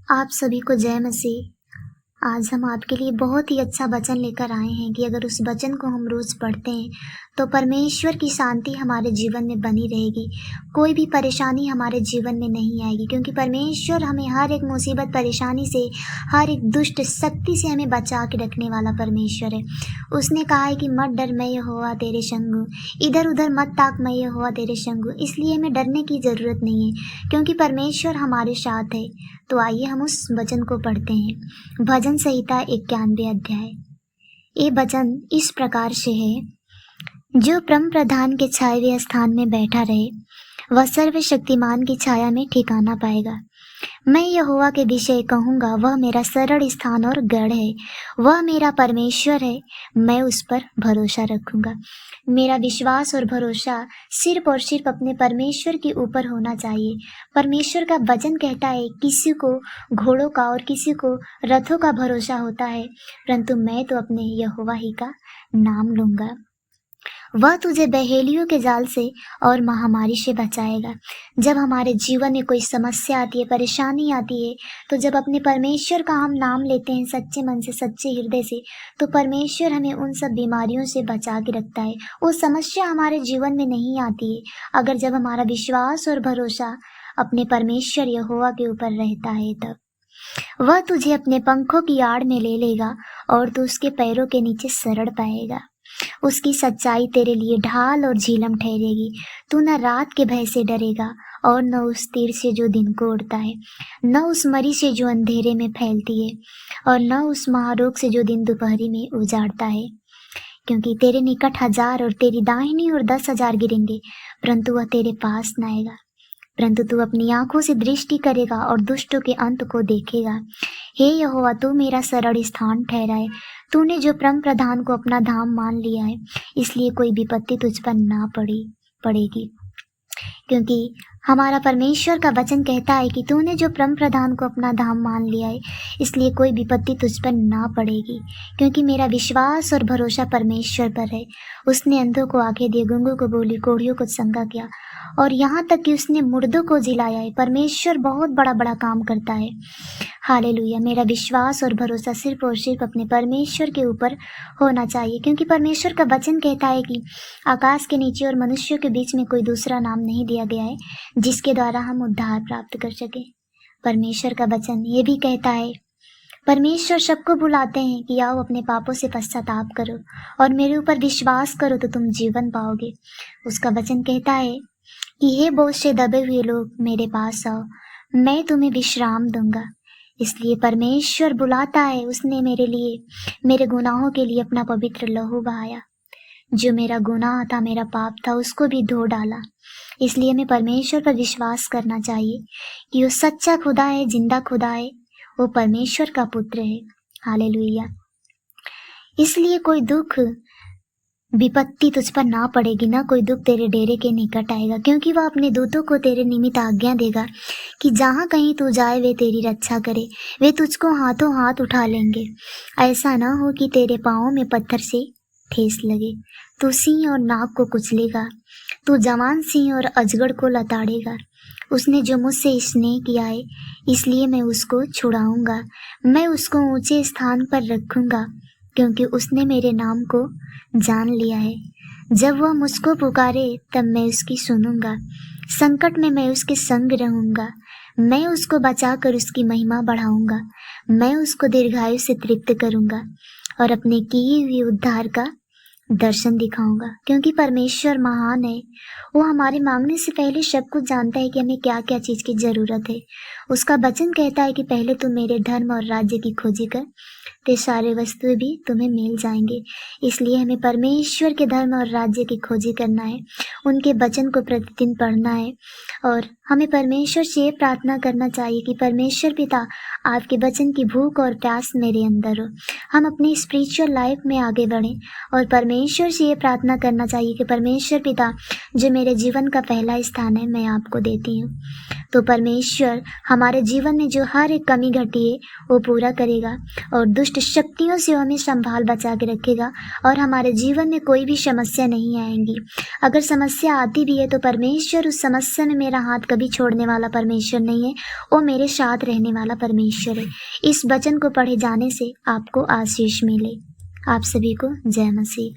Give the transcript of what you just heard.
आप सभी को जय मसीह। आज हम आपके लिए बहुत ही अच्छा वचन लेकर आए हैं कि अगर उस वचन को हम रोज़ पढ़ते हैं तो परमेश्वर की शांति हमारे जीवन में बनी रहेगी। कोई भी परेशानी हमारे जीवन में नहीं आएगी, क्योंकि परमेश्वर हमें हर एक मुसीबत परेशानी से, हर एक दुष्ट शक्ति से हमें बचा के रखने वाला परमेश्वर है। उसने कहा है कि मत डर, मैं यहोवा तेरे संग हूँ। इधर उधर मत ताक, मैं यहोवा तेरे संग हूँ। इसलिए हमें डरने की ज़रूरत नहीं है, क्योंकि परमेश्वर हमारे साथ है। तो आइए हम उस वचन को पढ़ते हैं। भजन संहिता 91 अध्याय। ये वचन इस प्रकार से है, जो परम प्रधान के छाए हुए स्थान में बैठा रहे वह सर्वशक्तिमान की छाया में ठिकाना पाएगा। मैं यहोवा के विषय कहूँगा, वह मेरा सरल स्थान और गढ़ है, वह मेरा परमेश्वर है, मैं उस पर भरोसा रखूँगा। मेरा विश्वास और भरोसा सिर्फ और सिर्फ अपने परमेश्वर के ऊपर होना चाहिए। परमेश्वर का वचन कहता है, किसी को घोड़ों का और किसी को रथों का भरोसा होता है, परंतु मैं तो अपने यहोवा ही का नाम लूँगा। वह तुझे बहेलियों के जाल से और महामारी से बचाएगा। जब हमारे जीवन में कोई समस्या आती है, परेशानी आती है, तो जब अपने परमेश्वर का हम नाम लेते हैं सच्चे मन से, सच्चे हृदय से, तो परमेश्वर हमें उन सब बीमारियों से बचा के रखता है। वो समस्या हमारे जीवन में नहीं आती है अगर जब हमारा विश्वास और भरोसा अपने परमेश्वर यहोवा के ऊपर रहता है। तब वह तुझे अपने पंखों की आड़ में ले लेगा और तू उसके पैरों के नीचे शरण पाएगा। उसकी सच्चाई तेरे लिए ढाल और झीलम ठहरेगी। तू न रात के भय से डरेगा और न उस तीर से जो दिन को उड़ता है, न उस मरी से जो अंधेरे में फैलती है, और न उस महारोग से जो दिन दोपहरी में उजाड़ता है। क्योंकि तेरे निकट 1000 और तेरी दाहिनी ओर 10,000 गिरेंगे, परंतु वह तेरे पास न आएगा। परंतु तू अपनी आंखों से दृष्टि करेगा और दुष्टों के अंत को देखेगा। हे यहोवा, तू मेरा सरल स्थान ठहरा है। तूने जो परम प्रधान को अपना धाम मान लिया है, इसलिए कोई विपत्ति तुझ पर ना पड़ेगी। क्योंकि हमारा परमेश्वर का वचन कहता है कि तूने जो परम प्रधान को अपना धाम मान लिया है, इसलिए कोई विपत्ति तुझ पर ना पड़ेगी। क्योंकि मेरा विश्वास और भरोसा परमेश्वर पर है। उसने अंधों को आंखें दी, गूंगों को बोली, कोढ़ियों को चंगा किया, और यहाँ तक कि उसने मुर्दों को जिलाया है। परमेश्वर बहुत बड़ा बड़ा काम करता है। हालेलुया। मेरा विश्वास और भरोसा सिर्फ और सिर्फ अपने परमेश्वर के ऊपर होना चाहिए, क्योंकि परमेश्वर का वचन कहता है कि आकाश के नीचे और मनुष्यों के बीच में कोई दूसरा नाम नहीं दिया गया है जिसके द्वारा हम उद्धार प्राप्त कर सके। परमेश्वर का वचन ये भी कहता है, परमेश्वर सबको बुलाते हैं कि आओ अपने पापों से पश्चाताप करो और मेरे ऊपर विश्वास करो तो तुम जीवन पाओगे। उसका वचन कहता है कि हे बोझ से दबे हुए लोग, मेरे पास आओ, मैं तुम्हें विश्राम दूंगा। इसलिए परमेश्वर बुलाता है। उसने मेरे लिए, मेरे गुनाहों के लिए अपना पवित्र लहू बहाया। जो मेरा गुनाह था, मेरा पाप था, उसको भी धो डाला। इसलिए हमें परमेश्वर पर विश्वास करना चाहिए कि वो सच्चा खुदा है, जिंदा खुदा है, वो परमेश्वर का पुत्र है। हालेलुया। इसलिए कोई दुख विपत्ति तुझ पर ना पड़ेगी, ना कोई दुख तेरे डेरे के निकट आएगा, क्योंकि वह अपने दूतों को तेरे निमित्त आज्ञा देगा कि जहाँ कहीं तू जाए वे तेरी रक्षा करे। वे तुझको हाथों हाथ उठा लेंगे, ऐसा ना हो कि तेरे पाँवों में पत्थर से ठेस लगे। तू सिंह और नाग को कुचलेगा, तू जवान सिंह और अजगर को लताड़ेगा। उसने जो मुझसे स्नेह किया है, इसलिए मैं उसको छुड़ाऊंगा। मैं उसको ऊंचे स्थान पर रखूंगा, क्योंकि उसने मेरे नाम को जान लिया है। जब वह मुझको पुकारे तब मैं उसकी सुनूंगा। संकट में मैं उसके संग रहूंगा। मैं उसको बचाकर उसकी महिमा बढ़ाऊंगा। मैं उसको दीर्घायु से तृप्त करूंगा और अपने किए हुए उद्धार का दर्शन दिखाऊंगा। क्योंकि परमेश्वर महान है, वो हमारे मांगने से पहले सब कुछ जानता है कि हमें क्या क्या चीज़ की ज़रूरत है। उसका वचन कहता है कि पहले तुम मेरे धर्म और राज्य की खोजी कर, ते सारे वस्तुएं भी तुम्हें मिल जाएंगे। इसलिए हमें परमेश्वर के धर्म और राज्य की खोजी करना है, उनके वचन को प्रतिदिन पढ़ना है, और हमें परमेश्वर से ये प्रार्थना करना चाहिए कि परमेश्वर पिता, आपके वचन की भूख और प्यास मेरे अंदर हो। हम अपनी स्पिरिचुअल लाइफ में आगे बढ़ें और परमेश्वर परमेश्वर से ये प्रार्थना करना चाहिए कि परमेश्वर पिता, जो मेरे जीवन का पहला स्थान है, मैं आपको देती हूँ। तो परमेश्वर हमारे जीवन में जो हर एक कमी घटी है वो पूरा करेगा और दुष्ट शक्तियों से वो हमें संभाल बचा के रखेगा और हमारे जीवन में कोई भी समस्या नहीं आएंगी। अगर समस्या आती भी है तो परमेश्वर उस समस्या में मेरा हाथ कभी छोड़ने वाला परमेश्वर नहीं है, वो मेरे साथ रहने वाला परमेश्वर है। इस वचन को पढ़े जाने से आपको आशीष मिले। आप सभी को जय मसीह।